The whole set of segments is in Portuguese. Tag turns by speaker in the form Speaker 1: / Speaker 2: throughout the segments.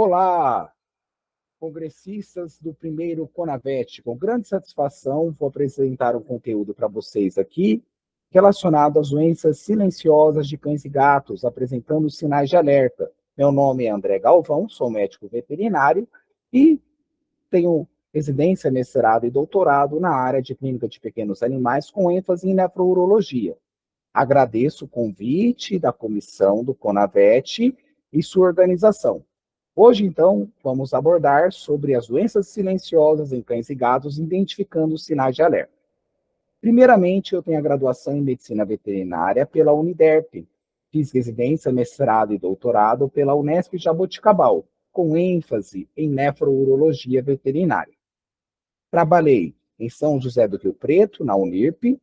Speaker 1: Olá, congressistas do primeiro CONAVET. Com grande satisfação, vou apresentar um conteúdo para vocês aqui relacionado às doenças silenciosas de cães e gatos, apresentando sinais de alerta. Meu nome é André Galvão, sou médico veterinário e tenho residência, mestrado e doutorado na área de clínica de pequenos animais, com ênfase em nefrourologia. Agradeço o convite da comissão do CONAVET e sua organização. Hoje, então, vamos abordar sobre as doenças silenciosas em cães e gatos, identificando os sinais de alerta. Primeiramente, eu tenho a graduação em Medicina Veterinária pela Uniderp. Fiz residência, mestrado e doutorado pela Unesp Jaboticabal, com ênfase em nefrourologia veterinária. Trabalhei em São José do Rio Preto, na Unirp,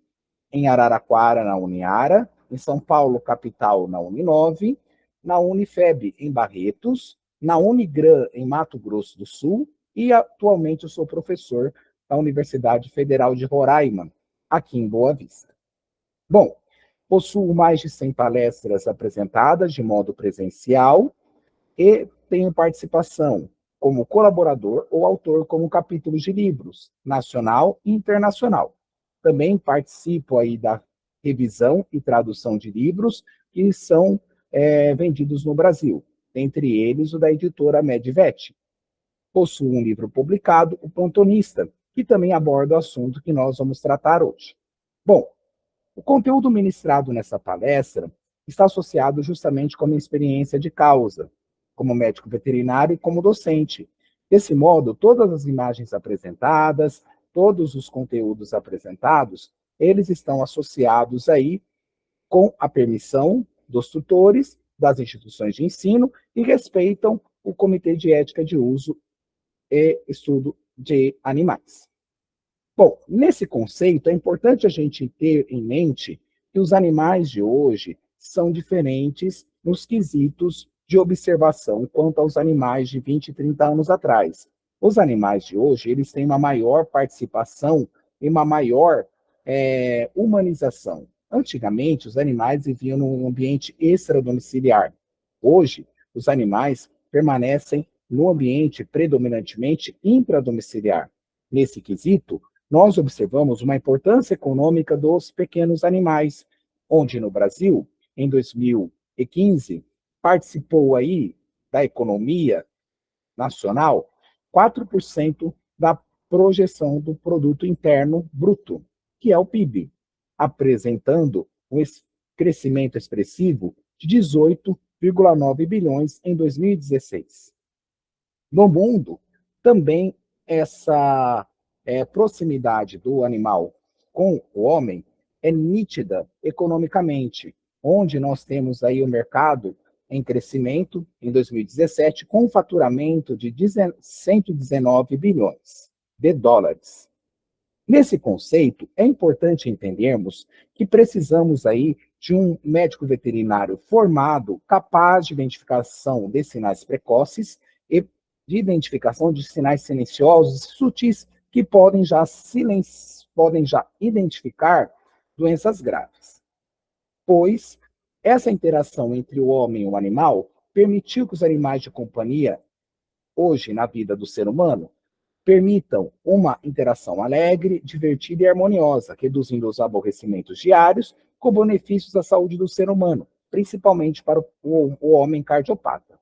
Speaker 1: em Araraquara, na Uniara, em São Paulo, capital, na Uninove, na Unifeb, em Barretos, na Unigran, em Mato Grosso do Sul, e atualmente eu sou professor da Universidade Federal de Roraima, aqui em Boa Vista. Bom, possuo mais de 100 palestras apresentadas de modo presencial e tenho participação como colaborador ou autor como capítulos de livros, nacional e internacional. Também participo aí da revisão e tradução de livros que são vendidos no Brasil, entre eles o da editora Medvet. Possuo um livro publicado, O Plantonista, que também aborda o assunto que nós vamos tratar hoje. Bom, o conteúdo ministrado nessa palestra está associado justamente com a minha experiência de causa, como médico veterinário e como docente. Desse modo, todas as imagens apresentadas, todos os conteúdos apresentados, eles estão associados aí com a permissão dos tutores, das instituições de ensino e respeitam o Comitê de Ética de Uso e Estudo de Animais. Bom, nesse conceito, é importante a gente ter em mente que os animais de hoje são diferentes nos quesitos de observação quanto aos animais de 20 e 30 anos atrás. Os animais de hoje, eles têm uma maior participação e uma maior humanização. Antigamente, os animais viviam num ambiente extradomiciliar. Hoje, os animais permanecem no ambiente predominantemente intradomiciliar. Nesse quesito, nós observamos uma importância econômica dos pequenos animais, onde no Brasil, em 2015, participou aí da economia nacional 4% da projeção do produto interno bruto, que é o PIB, apresentando um crescimento expressivo de 18,9 bilhões em 2016. No mundo, também essa proximidade do animal com o homem é nítida economicamente, onde nós temos aí o mercado em crescimento em 2017, com um faturamento de 119 bilhões de dólares. Nesse conceito, é importante entendermos que precisamos aí de um médico veterinário formado, capaz de identificação de sinais precoces e de identificação de sinais silenciosos e sutis que podem já identificar doenças graves. Pois essa interação entre o homem e o animal permitiu que os animais de companhia, hoje na vida do ser humano, permitam uma interação alegre, divertida e harmoniosa, reduzindo os aborrecimentos diários, com benefícios à saúde do ser humano, principalmente para o homem cardiopata.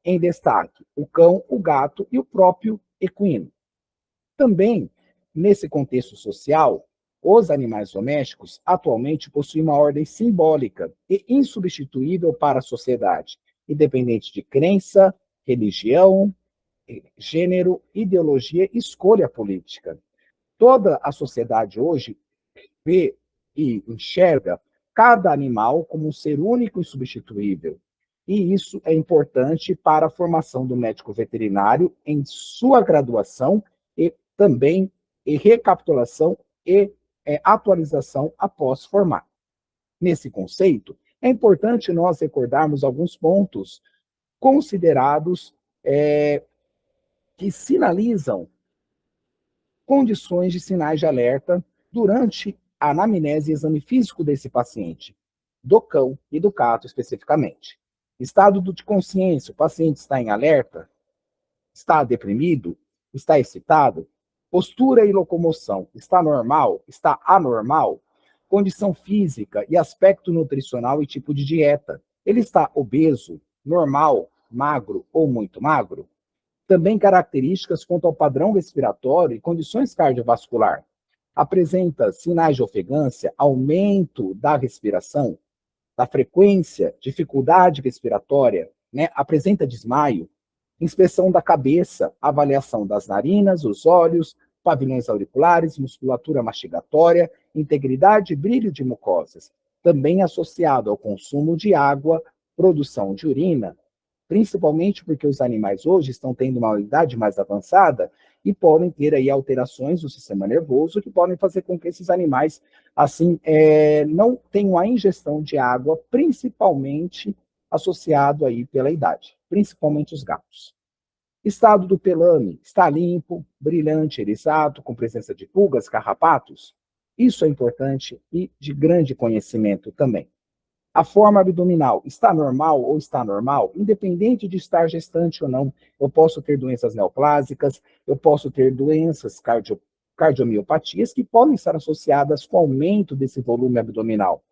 Speaker 1: Em destaque, o cão, o gato e o próprio equino. Também, nesse contexto social, os animais domésticos atualmente possuem uma ordem simbólica e insubstituível para a sociedade, independente de crença, religião, gênero, ideologia e escolha política. Toda a sociedade hoje vê e enxerga cada animal como um ser único e substituível. E isso é importante para a formação do médico veterinário em sua graduação e também em recapitulação e atualização após formar. Nesse conceito, é importante nós recordarmos alguns pontos considerados que sinalizam condições de sinais de alerta durante a anamnese e exame físico desse paciente, do cão e do gato especificamente. Estado de consciência, o paciente está em alerta? Está deprimido? Está excitado? Postura e locomoção, está normal? Está anormal? Condição física e aspecto nutricional e tipo de dieta. Ele está obeso, normal, magro ou muito magro? Também características quanto ao padrão respiratório e condições cardiovascular. Apresenta sinais de ofegância, aumento da respiração, da frequência, dificuldade respiratória, né? Apresenta desmaio, inspeção da cabeça, avaliação das narinas, os olhos, pavilhões auriculares, musculatura mastigatória, integridade e brilho de mucosas, também associado ao consumo de água, produção de urina, principalmente porque os animais hoje estão tendo uma idade mais avançada e podem ter aí alterações do sistema nervoso que podem fazer com que esses animais, assim, não tenham a ingestão de água, principalmente associado aí pela idade, principalmente os gatos. Estado do pelame, está limpo, brilhante, erizado, com presença de pulgas, carrapatos? Isso é importante e de grande conhecimento também. A forma abdominal está normal ou está normal? Independente de estar gestante ou não, eu posso ter doenças neoplásicas, eu posso ter doenças cardiomiopatias que podem estar associadas com o aumento desse volume abdominal.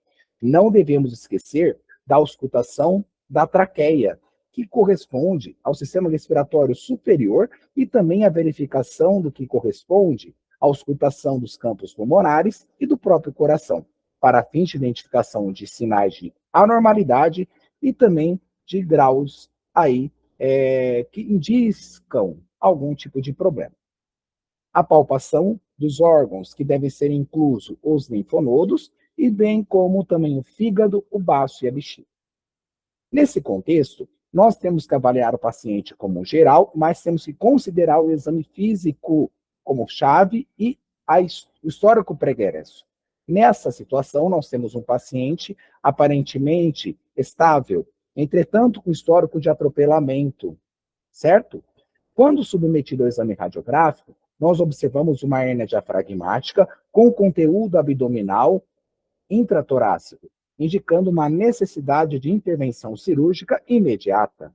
Speaker 1: Não devemos esquecer da auscultação da traqueia, que corresponde ao sistema respiratório superior e também a verificação do que corresponde à auscultação dos campos pulmonares e do próprio coração, para fins de identificação de sinais de anormalidade e também de graus aí que indicam algum tipo de problema. A palpação dos órgãos, que devem ser inclusos os linfonodos, e bem como também o fígado, o baço e a bexiga. Nesse contexto, nós temos que avaliar o paciente como geral, mas temos que considerar o exame físico como chave e o histórico pregresso. Nessa situação, nós temos um paciente aparentemente estável, entretanto com histórico de atropelamento, certo? Quando submetido ao exame radiográfico, nós observamos uma hérnia diafragmática com conteúdo abdominal intratorácico, indicando uma necessidade de intervenção cirúrgica imediata.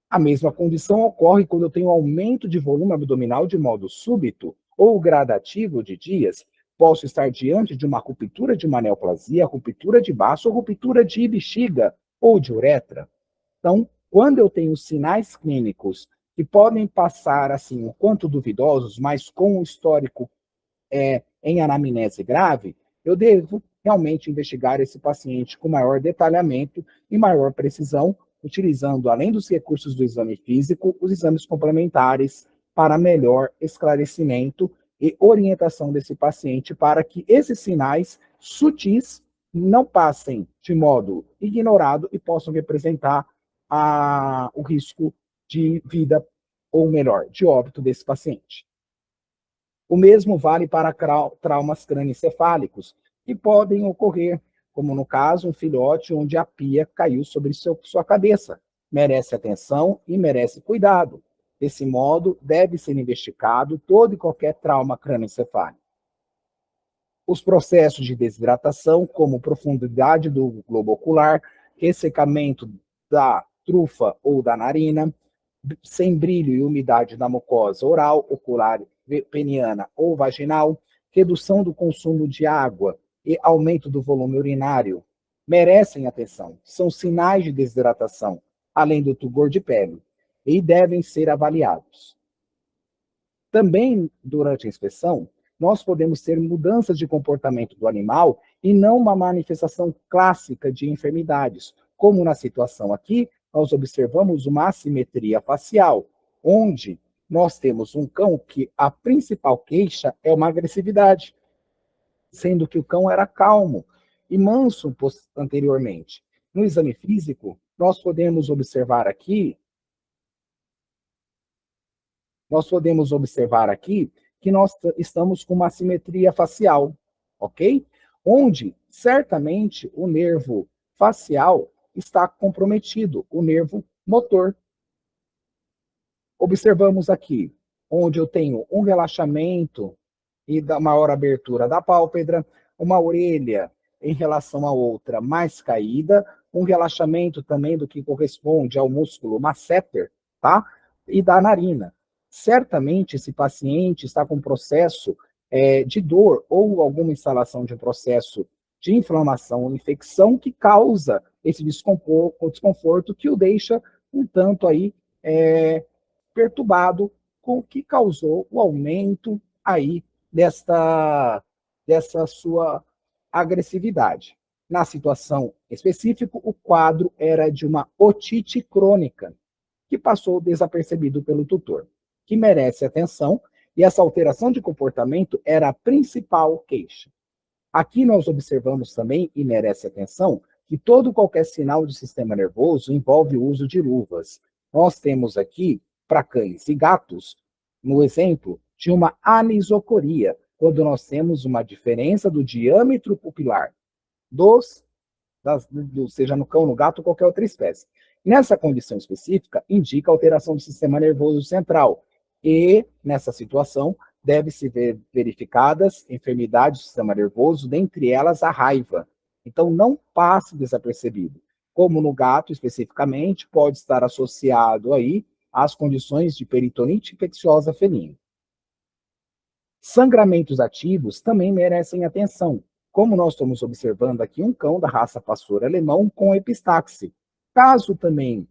Speaker 1: A mesma condição ocorre quando eu tenho aumento de volume abdominal de modo súbito ou gradativo de dias. Posso estar diante de uma ruptura de uma neoplasia, ruptura de baço ou ruptura de bexiga ou de uretra. Então, quando eu tenho sinais clínicos que podem passar assim um quanto duvidosos, mas com um histórico em anamnese grave, eu devo realmente investigar esse paciente com maior detalhamento e maior precisão, utilizando, além dos recursos do exame físico, os exames complementares para melhor esclarecimento e orientação desse paciente para que esses sinais sutis não passem de modo ignorado e possam representar o risco de vida, ou melhor, de óbito desse paciente. O mesmo vale para traumas crânioencefálicos, que podem ocorrer, como no caso, um filhote onde a pia caiu sobre sua cabeça. Merece atenção e merece cuidado. Desse modo, deve ser investigado todo e qualquer trauma crânioencefálico. Os processos de desidratação, como profundidade do globo ocular, ressecamento da trufa ou da narina, sem brilho e umidade da mucosa oral, ocular, peniana ou vaginal, redução do consumo de água e aumento do volume urinário, merecem atenção. São sinais de desidratação, além do tugor de pele, e devem ser avaliados. Também, durante a inspeção, nós podemos ter mudanças de comportamento do animal e não uma manifestação clássica de enfermidades, como na situação aqui, nós observamos uma assimetria facial, onde nós temos um cão que a principal queixa é uma agressividade, sendo que o cão era calmo e manso anteriormente. No exame físico, nós podemos observar aqui que nós estamos com uma assimetria facial, ok? Onde, certamente, o nervo facial está comprometido, o nervo motor. Observamos aqui, onde eu tenho um relaxamento e da maior abertura da pálpebra, uma orelha em relação à outra mais caída, um relaxamento também do que corresponde ao músculo masseter, tá? e da narina. Certamente, esse paciente está com processo de dor ou alguma instalação de um processo de inflamação ou infecção que causa esse desconforto que o deixa um tanto aí perturbado, com o que causou o aumento aí dessa sua agressividade. Na situação específica, o quadro era de uma otite crônica, que passou desapercebido pelo tutor, que merece atenção, e essa alteração de comportamento era a principal queixa. Aqui nós observamos também, e merece atenção, que todo qualquer sinal de sistema nervoso envolve o uso de luvas. Nós temos aqui, para cães e gatos, no exemplo, de uma anisocoria, quando nós temos uma diferença do diâmetro pupilar seja no cão, no gato ou qualquer outra espécie. Nessa condição específica, indica alteração do sistema nervoso central. E, nessa situação, deve-se ver verificadas enfermidades do sistema nervoso, dentre elas a raiva. Então, não passe desapercebido. Como no gato, especificamente, pode estar associado aí às condições de peritonite infecciosa felina. Sangramentos ativos também merecem atenção, como nós estamos observando aqui um cão da raça pastor alemão com epistaxe. Caso também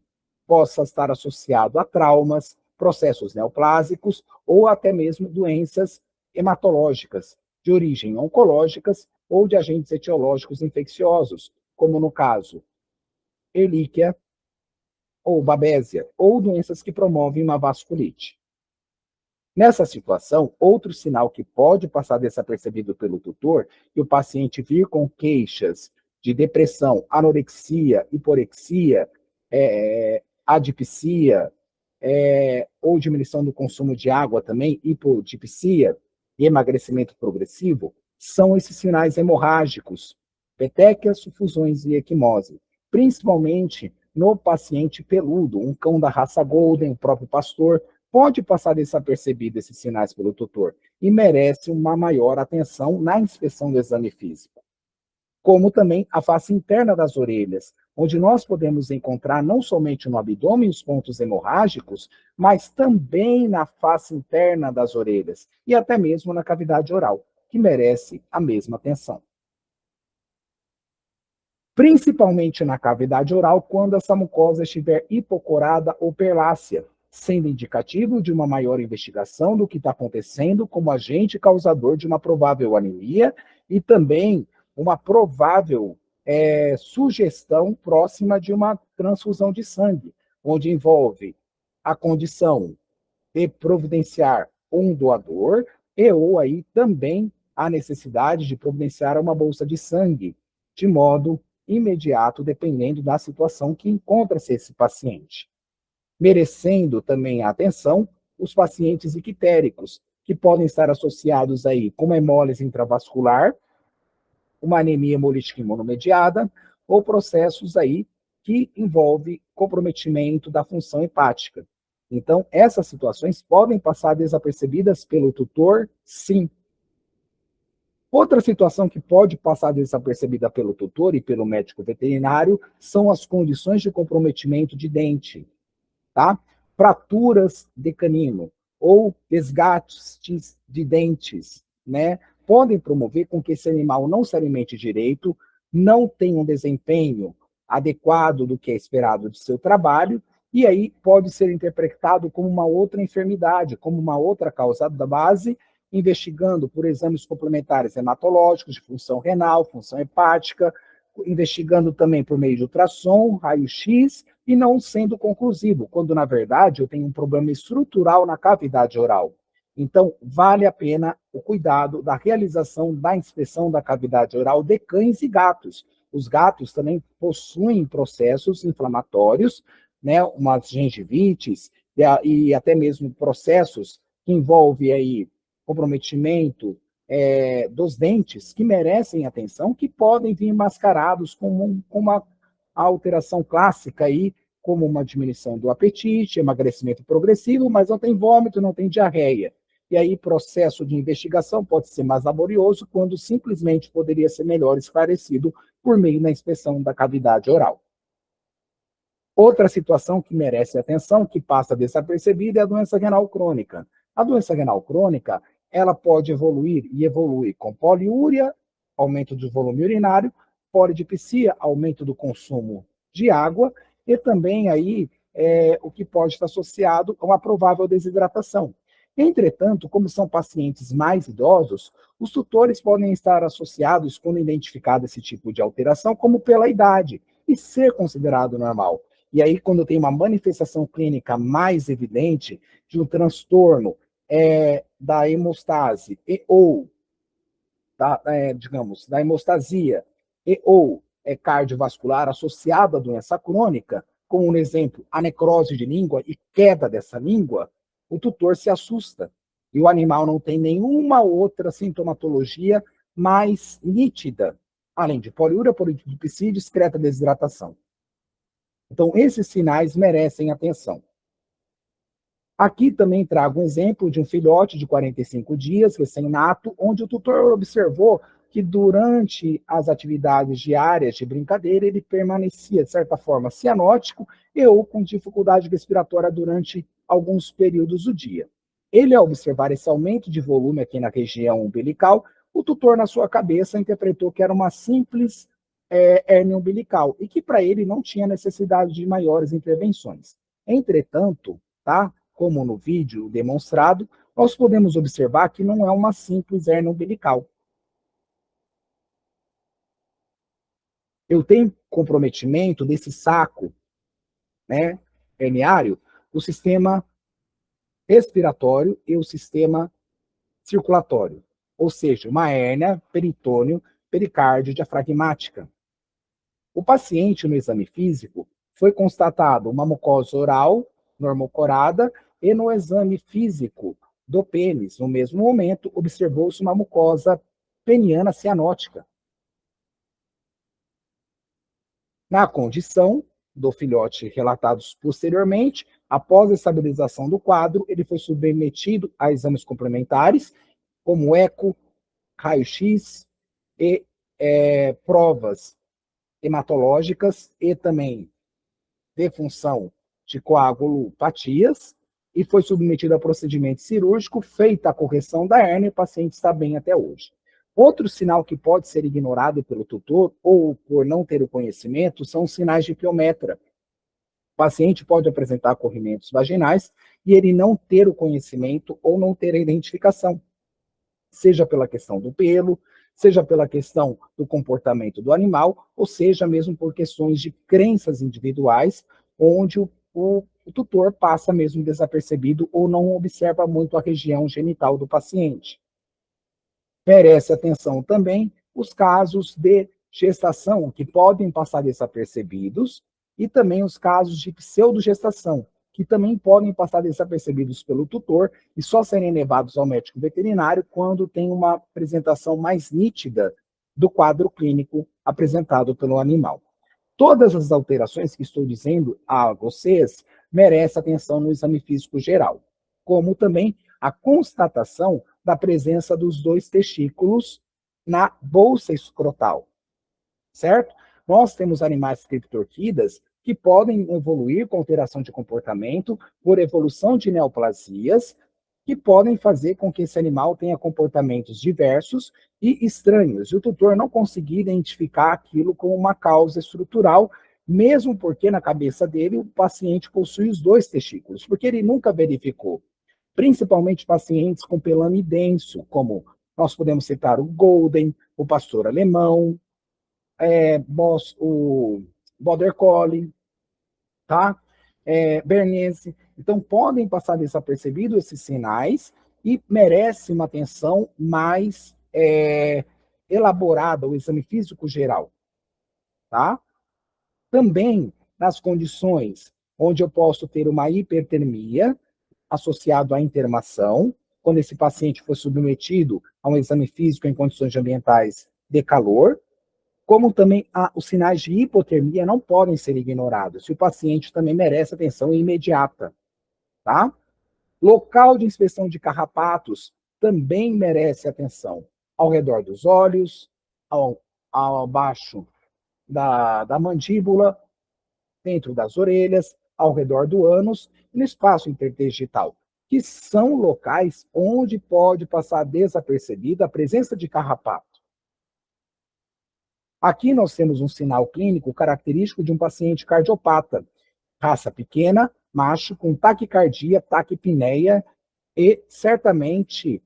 Speaker 1: possa estar associado a traumas, processos neoplásicos ou até mesmo doenças hematológicas, de origem oncológicas ou de agentes etiológicos infecciosos, como no caso Ehrlichia ou Babesia, ou doenças que promovem uma vasculite. Nessa situação, outro sinal que pode passar desapercebido pelo tutor e o paciente vir com queixas de depressão, anorexia, hiporexia, adipsia, ou diminuição do consumo de água também, hipodipsia e emagrecimento progressivo, são esses sinais hemorrágicos, petequias, sufusões e equimose, principalmente no paciente peludo, um cão da raça Golden, o próprio pastor, pode passar desapercebido esses sinais pelo tutor e merece uma maior atenção na inspeção do exame físico. Como também a face interna das orelhas, onde nós podemos encontrar não somente no abdômen os pontos hemorrágicos, mas também na face interna das orelhas e até mesmo na cavidade oral, que merece a mesma atenção. Principalmente na cavidade oral, quando essa mucosa estiver hipocorada ou perlácea, sendo indicativo de uma maior investigação do que está acontecendo como agente causador de uma provável anemia e também uma provável sugestão próxima de uma transfusão de sangue, onde envolve a condição de providenciar um doador e ou aí também a necessidade de providenciar uma bolsa de sangue, de modo imediato, dependendo da situação que encontra-se esse paciente. Merecendo também a atenção os pacientes ictéricos, que podem estar associados aí com uma hemólise intravascular, uma anemia hemolítica imunomediada, ou processos aí que envolvem comprometimento da função hepática. Então, essas situações podem passar desapercebidas pelo tutor, sim. Outra situação que pode passar desapercebida pelo tutor e pelo médico veterinário são as condições de comprometimento de dente. Tá? Fraturas de canino ou desgastes de dentes, né? Podem promover com que esse animal não se alimente direito, não tenha um desempenho adequado do que é esperado de seu trabalho, e aí pode ser interpretado como uma outra enfermidade, como uma outra causa da base, investigando por exames complementares hematológicos de função renal, função hepática, investigando também por meio de ultrassom, raio-x, e não sendo conclusivo, quando na verdade eu tenho um problema estrutural na cavidade oral. Então, vale a pena o cuidado da realização da inspeção da cavidade oral de cães e gatos. Os gatos também possuem processos inflamatórios, né, umas gengivites e até mesmo processos que envolvem aí comprometimento dos dentes, que merecem atenção, que podem vir mascarados com uma alteração clássica aí, como uma diminuição do apetite, emagrecimento progressivo, mas não tem vômito, não tem diarreia. E aí, processo de investigação pode ser mais laborioso, quando simplesmente poderia ser melhor esclarecido por meio da inspeção da cavidade oral. Outra situação que merece atenção, que passa desapercebida, é a doença renal crônica. A doença renal crônica, ela pode evoluir e evolui com poliúria, aumento do volume urinário, polidipsia, aumento do consumo de água, e também aí o que pode estar associado a uma provável desidratação. Entretanto, como são pacientes mais idosos, os tutores podem estar associados, quando identificado esse tipo de alteração, como pela idade, e ser considerado normal. E aí, quando tem uma manifestação clínica mais evidente de um transtorno da hemostase ou digamos, da hemostasia e ou cardiovascular associado à doença crônica, como um exemplo, a necrose de língua e queda dessa língua, o tutor se assusta. E o animal não tem nenhuma outra sintomatologia mais nítida, além de poliúria, polidipsia e discreta desidratação. Então, esses sinais merecem atenção. Aqui também trago um exemplo de um filhote de 45 dias, recém-nato, onde o tutor observou que durante as atividades diárias de brincadeira, ele permanecia, de certa forma, cianótico e ou com dificuldade respiratória durante alguns períodos do dia. Ele, ao observar esse aumento de volume aqui na região umbilical, o tutor, na sua cabeça, interpretou que era uma simples hérnia umbilical e que, para ele, não tinha necessidade de maiores intervenções. Entretanto, tá? Como no vídeo demonstrado, nós podemos observar que não é uma simples hérnia umbilical. Eu tenho comprometimento desse saco, né, herniário, o sistema respiratório e o sistema circulatório, ou seja, uma hérnia peritônio pericárdio diafragmática. O paciente, no exame físico, foi constatado uma mucosa oral normocorada e no exame físico do pênis, no mesmo momento, observou-se uma mucosa peniana cianótica. Na condição do filhote relatados posteriormente, após a estabilização do quadro, ele foi submetido a exames complementares, como eco, raio-x e provas hematológicas e também defunção de coagulopatias e foi submetido a procedimento cirúrgico, feita a correção da hérnia e o paciente está bem até hoje. Outro sinal que pode ser ignorado pelo tutor ou por não ter o conhecimento são os sinais de Piometra. O paciente pode apresentar corrimentos vaginais e ele não ter o conhecimento ou não ter a identificação, seja pela questão do pelo, seja pela questão do comportamento do animal, ou seja mesmo por questões de crenças individuais, onde o tutor passa mesmo desapercebido ou não observa muito a região genital do paciente. Merece atenção também os casos de gestação, que podem passar desapercebidos, e também os casos de pseudogestação, que também podem passar desapercebidos pelo tutor e só serem levados ao médico veterinário quando tem uma apresentação mais nítida do quadro clínico apresentado pelo animal. Todas as alterações que estou dizendo a vocês merecem atenção no exame físico geral, como também a constatação da presença dos dois testículos na bolsa escrotal, certo? Nós temos animais criptorquidas que podem evoluir com alteração de comportamento por evolução de neoplasias, que podem fazer com que esse animal tenha comportamentos diversos e estranhos, e o tutor não conseguir identificar aquilo como uma causa estrutural, mesmo porque na cabeça dele o paciente possui os dois testículos, porque ele nunca verificou. Principalmente pacientes com pelame denso, como nós podemos citar o Golden, o pastor alemão, o Border Collie, tá? Bernese. Então, podem passar desapercebido esses sinais e merece uma atenção mais elaborada, o exame físico geral, tá? Também nas condições onde eu posso ter uma hipertermia associado à intermação, quando esse paciente foi submetido a um exame físico em condições ambientais de calor, como também os sinais de hipotermia não podem ser ignorados, e o paciente também merece atenção imediata, tá? Local de inspeção de carrapatos também merece atenção, ao redor dos olhos, abaixo da mandíbula, dentro das orelhas, ao redor do ânus e no espaço interdigital, que são locais onde pode passar desapercebida a presença de carrapato. Aqui nós temos um sinal clínico característico de um paciente cardiopata, raça pequena, macho, com taquicardia, taquipneia e certamente,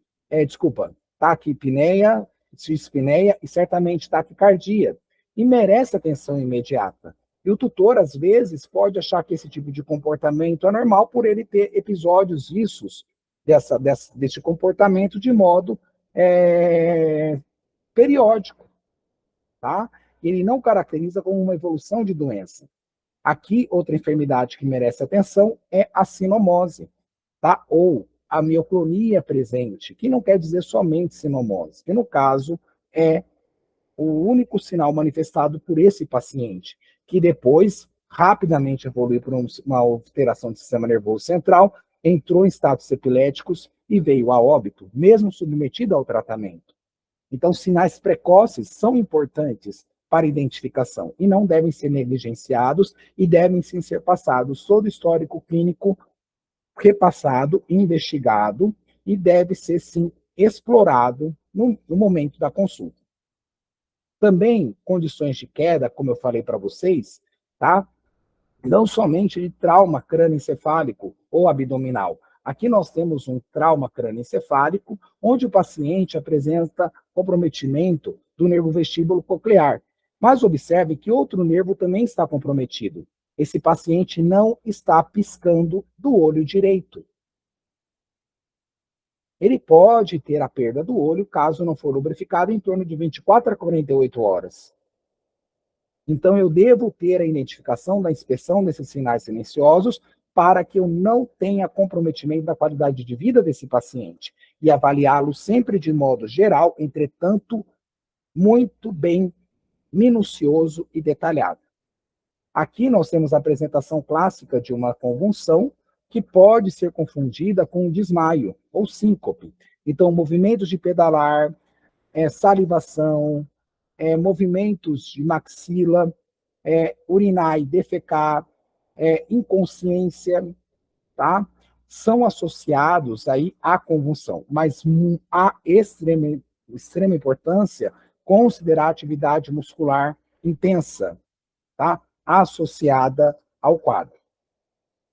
Speaker 1: taquipneia, dispneia e certamente taquicardia, e merece atenção imediata. E o tutor, às vezes, pode achar que esse tipo de comportamento é normal por ele ter episódios vistos desse comportamento de modo periódico, tá? Ele não caracteriza como uma evolução de doença. Aqui, outra enfermidade que merece atenção é a sinomose, tá? Ou a mioclonia presente, que não quer dizer somente sinomose, que no caso é o único sinal manifestado por esse paciente, que depois rapidamente evoluiu para uma alteração do sistema nervoso central, entrou em status epiléticos e veio a óbito, mesmo submetido ao tratamento. Então, sinais precoces são importantes para identificação e não devem ser negligenciados e devem sim ser passados todo o histórico clínico repassado, investigado e deve ser sim explorado no momento da consulta. Também condições de queda, como eu falei para vocês, tá? Não somente de trauma crânioencefálico ou abdominal. Aqui nós temos um trauma crânioencefálico, onde o paciente apresenta comprometimento do nervo vestíbulo coclear. Mas observe que outro nervo também está comprometido. Esse paciente não está piscando do olho direito. Ele pode ter a perda do olho, caso não for lubrificado, em torno de 24 a 48 horas. Então, eu devo ter a identificação da inspeção desses sinais silenciosos para que eu não tenha comprometimento da qualidade de vida desse paciente e avaliá-lo sempre de modo geral, entretanto, muito bem minucioso e detalhado. Aqui nós temos a apresentação clássica de uma convulsão que pode ser confundida com um desmaio ou síncope. Então, movimentos de pedalar, salivação, movimentos de maxila, urinar e defecar, inconsciência, tá? São associados aí à convulsão, mas há extrema importância considerar a atividade muscular intensa, tá? Associada ao quadro.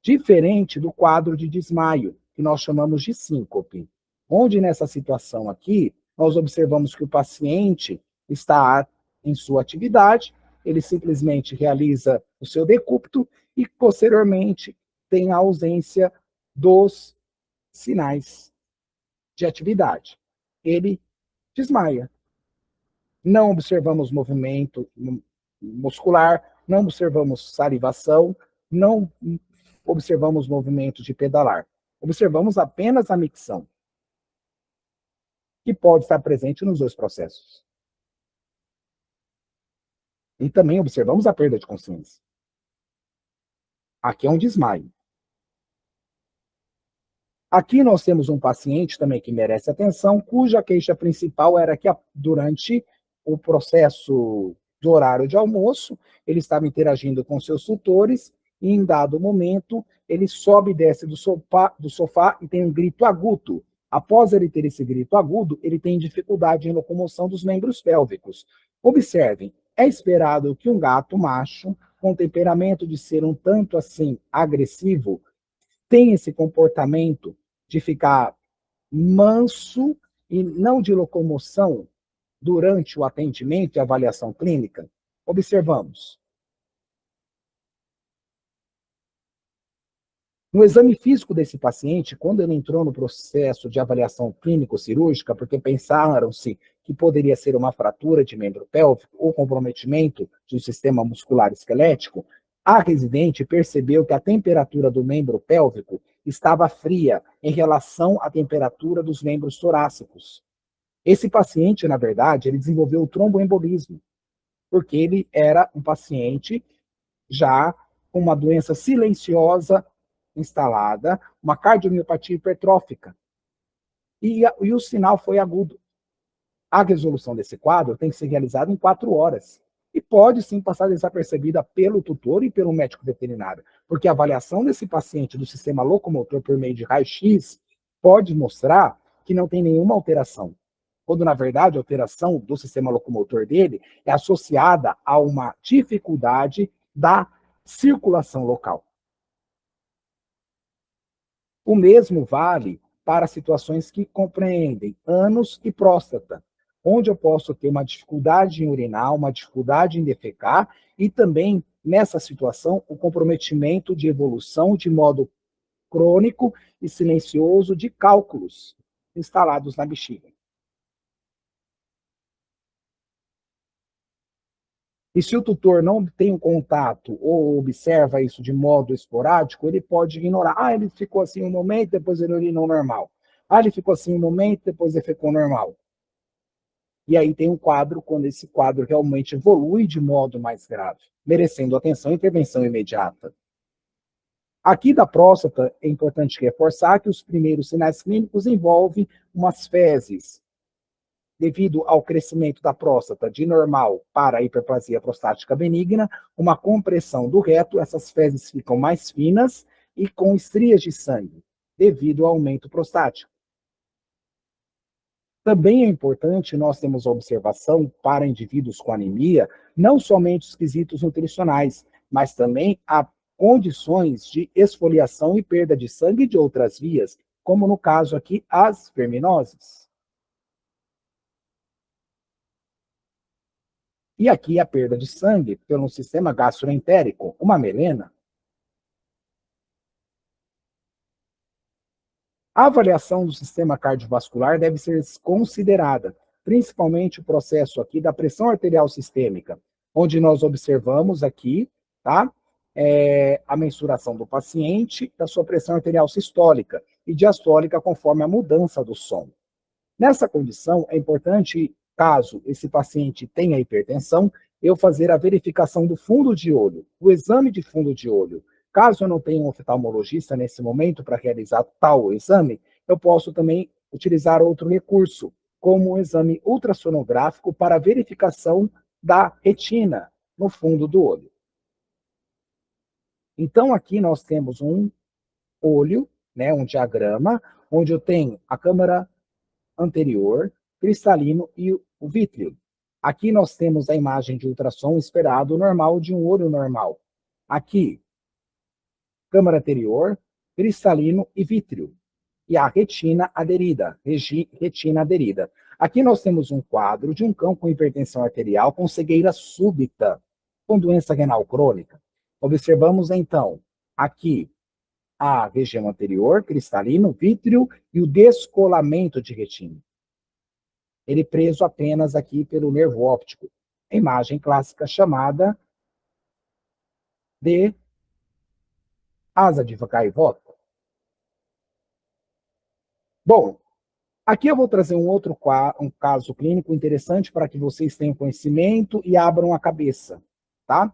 Speaker 1: Diferente do quadro de desmaio, que nós chamamos de síncope, onde nessa situação aqui, nós observamos que o paciente está em sua atividade, ele simplesmente realiza o seu decúbito e, posteriormente, tem a ausência dos sinais de atividade. Ele desmaia. Não observamos movimento muscular, não observamos salivação, não observamos movimentos de pedalar. Observamos apenas a micção, que pode estar presente nos dois processos. E também observamos a perda de consciência. Aqui é um desmaio. Aqui nós temos um paciente também que merece atenção, cuja queixa principal era que durante o processo do horário de almoço, ele estava interagindo com seus tutores e, em dado momento, ele sobe e desce do sofá e tem um grito agudo. Após ele ter esse grito agudo, ele tem dificuldade em locomoção dos membros pélvicos. Observem, é esperado que um gato macho, com temperamento de ser um tanto assim agressivo, tenha esse comportamento de ficar manso e não de locomoção durante o atendimento e avaliação clínica? Observamos. No exame físico desse paciente, quando ele entrou no processo de avaliação clínico-cirúrgica, porque pensaram-se que poderia ser uma fratura de membro pélvico ou comprometimento do sistema muscular esquelético, a residente percebeu que a temperatura do membro pélvico estava fria em relação à temperatura dos membros torácicos. Esse paciente, na verdade, ele desenvolveu o tromboembolismo, porque ele era um paciente já com uma doença silenciosa instalada, uma cardiomiopatia hipertrófica. E o sinal foi agudo. A resolução desse quadro tem que ser realizada em 4 horas. e pode sim passar desapercebida pelo tutor e pelo médico veterinário, porque a avaliação desse paciente do sistema locomotor por meio de raio-x pode mostrar que não tem nenhuma alteração, quando na verdade a alteração do sistema locomotor dele é associada a uma dificuldade da circulação local. O mesmo vale para situações que compreendem ânus e próstata, onde eu posso ter uma dificuldade em urinar, uma dificuldade em defecar, e também, nessa situação, o comprometimento de evolução de modo crônico e silencioso de cálculos instalados na bexiga. E se o tutor não tem um contato ou observa isso de modo esporádico, ele pode ignorar. Ah, ele ficou assim um momento, depois ele urinou normal. Ah, ele ficou assim um momento, depois ele ficou normal. E aí tem um quadro, quando esse quadro realmente evolui de modo mais grave, merecendo atenção e intervenção imediata. Aqui da próstata, é importante reforçar que os primeiros sinais clínicos envolvem umas fezes, devido ao crescimento da próstata de normal para a hiperplasia prostática benigna, uma compressão do reto, essas fezes ficam mais finas e com estrias de sangue, devido ao aumento prostático. Também é importante nós termos a observação para indivíduos com anemia, não somente os quesitos nutricionais, mas também a condições de esfoliação e perda de sangue de outras vias, como no caso aqui as verminoses. E aqui a perda de sangue pelo sistema gastroentérico, uma melena. A avaliação do sistema cardiovascular deve ser considerada, principalmente o processo aqui da pressão arterial sistêmica, onde nós observamos aqui, tá? A mensuração do paciente, da sua pressão arterial sistólica e diastólica conforme a mudança do som. Nessa condição, é importante, caso esse paciente tenha hipertensão, eu fazer a verificação do fundo de olho, o exame de fundo de olho. Caso eu não tenha um oftalmologista nesse momento para realizar tal exame, eu posso também utilizar outro recurso, como o exame ultrassonográfico para verificação da retina no fundo do olho. Então, aqui nós temos um olho, né, um diagrama, onde eu tenho a câmara anterior, cristalino e o vítreo. Aqui nós temos a imagem de ultrassom esperado normal de um olho normal. Aqui, câmara anterior, cristalino e vítreo. E a retina aderida, retina aderida. Aqui nós temos um quadro de um cão com hipertensão arterial com cegueira súbita, com doença renal crônica. Observamos então aqui a região anterior, cristalino, vítreo e o descolamento de retina. Ele preso apenas aqui pelo nervo óptico. A imagem clássica chamada de asa de gaivota. Bom, aqui eu vou trazer um caso clínico interessante para que vocês tenham conhecimento e abram a cabeça, tá?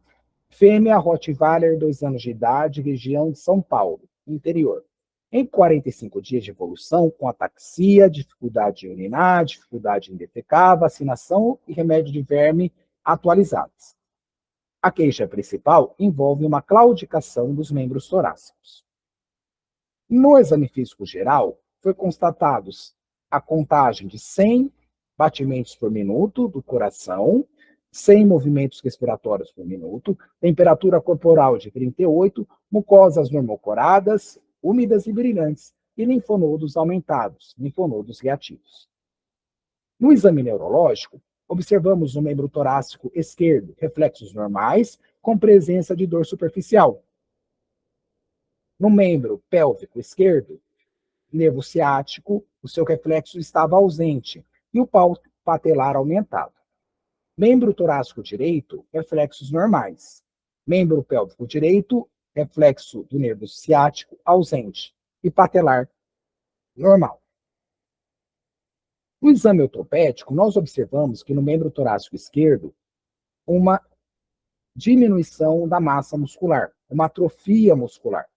Speaker 1: Fêmea Rottweiler, 2 anos de idade, região de São Paulo, interior. Em 45 dias de evolução, com ataxia, dificuldade em urinar, dificuldade em defecar, vacinação e remédio de verme atualizados. A queixa principal envolve uma claudicação dos membros torácicos. No exame físico geral, foi constatados a contagem de 100 batimentos por minuto do coração, 100 movimentos respiratórios por minuto, temperatura corporal de 38, mucosas normocoradas, úmidas e brilhantes, e linfonodos aumentados, linfonodos reativos. No exame neurológico, observamos no membro torácico esquerdo reflexos normais, com presença de dor superficial. No membro pélvico esquerdo, nervo ciático, o seu reflexo estava ausente e o pau patelar aumentado. Membro torácico direito, reflexos normais. Membro pélvico direito, reflexo do nervo ciático ausente e patelar normal. No exame ortopédico, nós observamos que no membro torácico esquerdo, uma diminuição da massa muscular, uma atrofia muscular.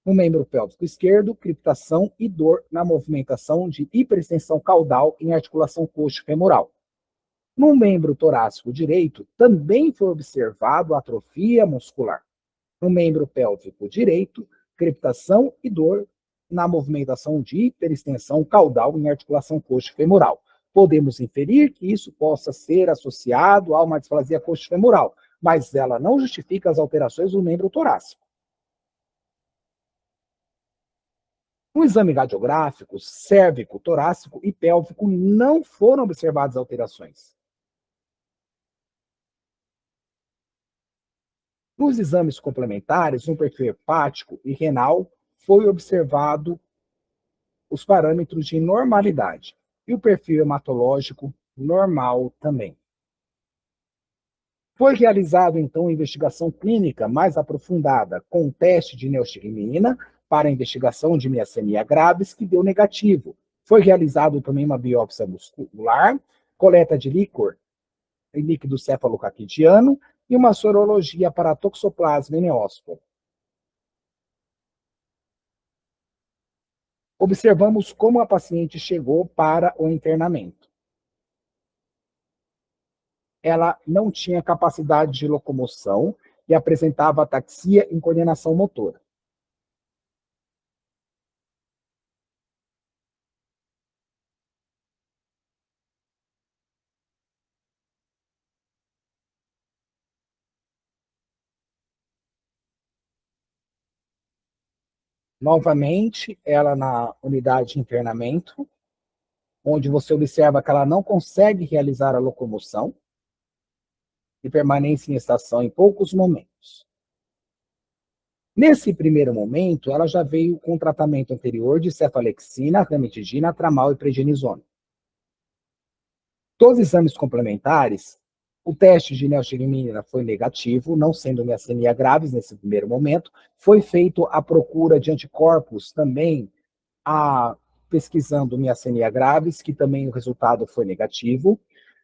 Speaker 1: No membro pélvico esquerdo, criptação e dor na movimentação de hiperextensão caudal em articulação coxo-femoral. No membro torácico direito, também foi observado atrofia muscular. No membro pélvico direito, crepitação e dor na movimentação de hiperextensão caudal em articulação coxo-femoral. Podemos inferir que isso possa ser associado a uma displasia coxo-femoral, mas ela não justifica as alterações do membro torácico. No exame radiográfico, cérvico, torácico e pélvico não foram observadas alterações. Nos exames complementares, no perfil hepático e renal, foi observado os parâmetros de normalidade e o perfil hematológico normal também. Foi realizado, então, uma investigação clínica mais aprofundada com um teste de neostigmina para a investigação de miastenia graves, que deu negativo. Foi realizado também uma biópsia muscular, coleta de líquido cefalocaquidiano e uma sorologia para toxoplasma e neósporo. Observamos como a paciente chegou para o internamento. Ela não tinha capacidade de locomoção e apresentava ataxia em coordenação motora. Novamente, ela na unidade de internamento, onde você observa que ela não consegue realizar a locomoção e permanece em estação em poucos momentos. Nesse primeiro momento, ela já veio com tratamento anterior de cefalexina, ranitidina, tramal e prednisona. Dos exames complementares, o teste de neostigmina foi negativo, não sendo miastenia graves nesse primeiro momento. Foi feito a procura de anticorpos também, pesquisando miastenia graves, que também o resultado foi negativo.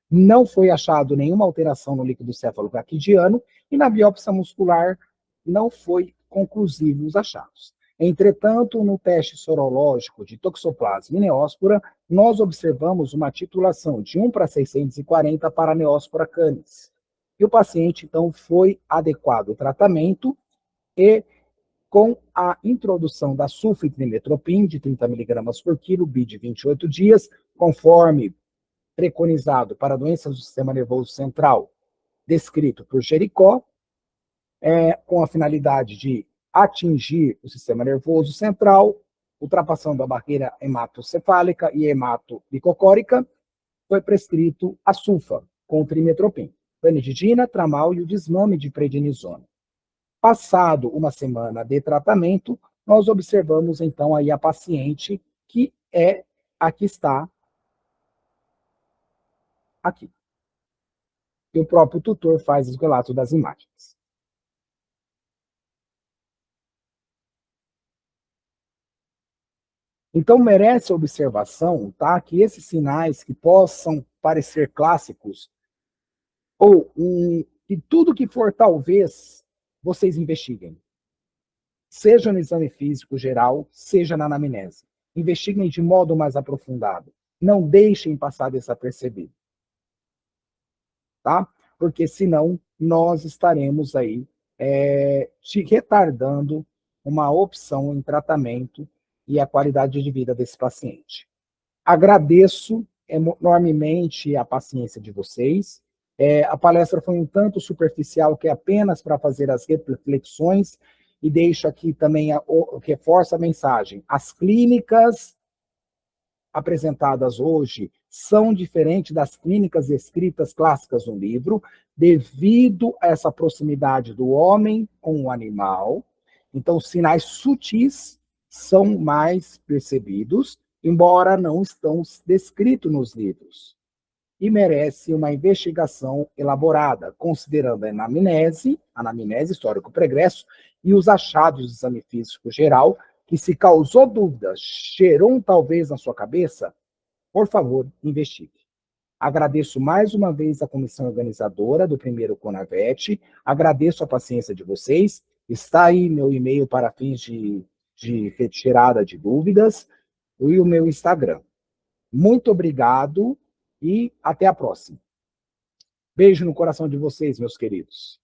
Speaker 1: Não foi achado nenhuma alteração no líquido cefalocaquidiano e na biópsia muscular não foi conclusivo os achados. Entretanto, no teste sorológico de toxoplasma e neóspora, nós observamos uma titulação de 1:640 para a neóspora canis. E o paciente, então, foi adequado ao tratamento e com a introdução da sulfitrimetropin de 30 miligramas por quilo, BID 28 dias, conforme preconizado para doenças do sistema nervoso central, descrito por Jericó, com a finalidade de atingir o sistema nervoso central, ultrapassando a barreira hematocefálica e hematobicocórica, foi prescrito a sulfa, com trimetropim, ranitidina, tramal e o desmame de prednisona. Passado uma semana de tratamento, nós observamos então aí a paciente que é a que está aqui. E o próprio tutor faz os relatos das imagens. Então, merece observação, tá, que esses sinais que possam parecer clássicos, ou que tudo que for talvez, vocês investiguem. Seja no exame físico geral, seja na anamnese. Investiguem de modo mais aprofundado. Não deixem passar desapercebido, tá? Porque senão nós estaremos aí te retardando uma opção em tratamento e a qualidade de vida desse paciente. Agradeço enormemente a paciência de vocês. A palestra foi um tanto superficial, que é apenas para fazer as reflexões, e deixo aqui também, reforço a mensagem. As clínicas apresentadas hoje são diferentes das clínicas escritas clássicas no livro, devido a essa proximidade do homem com o animal. Então, sinais sutis são mais percebidos, embora não estão descritos nos livros. E merece uma investigação elaborada, considerando a anamnese histórico-pregresso, e os achados do exame físico geral, que se causou dúvidas, gerou talvez na sua cabeça, por favor, investigue. Agradeço mais uma vez a comissão organizadora do primeiro Conavet, agradeço a paciência de vocês, está aí meu e-mail para fins de retirada de dúvidas, e o meu Instagram. Muito obrigado e até a próxima. Beijo no coração de vocês, meus queridos.